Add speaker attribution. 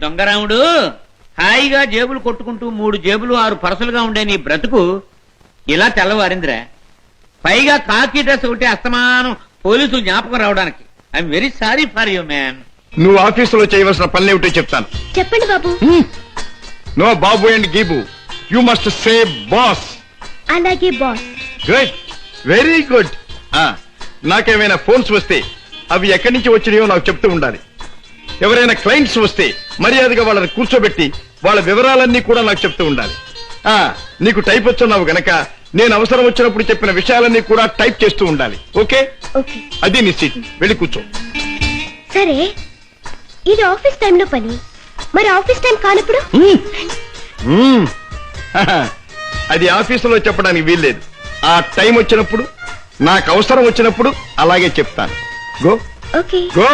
Speaker 1: దొంగరాముడు, హాయిగా జేబులు కొట్టుకుంటూ 3 జేబులు 6 పరసలుగా ఉండే నీ బ్రతుకు ఇలా తెల్లవారిందిరా. పైగా కాకి డ్రెస్ ఒకటి అస్తమానం పోలీసులు జ్ఞాపకం రావడానికి. I'm very sorry for you man.
Speaker 2: నువ్వు ఆఫీసులో చేయవలసిన పనులేమిటో చెప్తాను.
Speaker 3: చెప్పండి బాబు.
Speaker 2: నో బాబు అండ్ గీబు, యు మస్ట్ సే బాస్.
Speaker 3: అలాగే బాస్.
Speaker 2: Good, very good. నాకేమైనా ఫోన్స్ వస్తే అవి ఎక్కడి నుంచి వచ్చినాయో నాకు చెప్తూ ఉండాలి. ఎవరైనా క్లయింట్స్ వస్తే మర్యాదగా వాళ్ళని కూర్చోబెట్టి వాళ్ళ వివరాలన్నీ కూడా నాకు చెప్తూ ఉండాలి. నీకు టైప్ వచ్చున్నావు గనక నేను అవసరం వచ్చినప్పుడు చెప్పిన విషయాలన్నీ కూడా టైప్ చేస్తూ ఉండాలి. ఓకే? అది నీ సీట్, వెళ్ళి కూర్చో.
Speaker 3: సరే, ఇది ఆఫీస్ టైంలో పని, మరి ఆఫీస్ టైం కానప్పుడు?
Speaker 2: అది ఆఫీసులో చెప్పడానికి వీల్లేదు. ఆ టైం వచ్చినప్పుడు, నాకు అవసరం వచ్చినప్పుడు అలాగే చెప్తాను. Go
Speaker 3: okay.
Speaker 2: గో.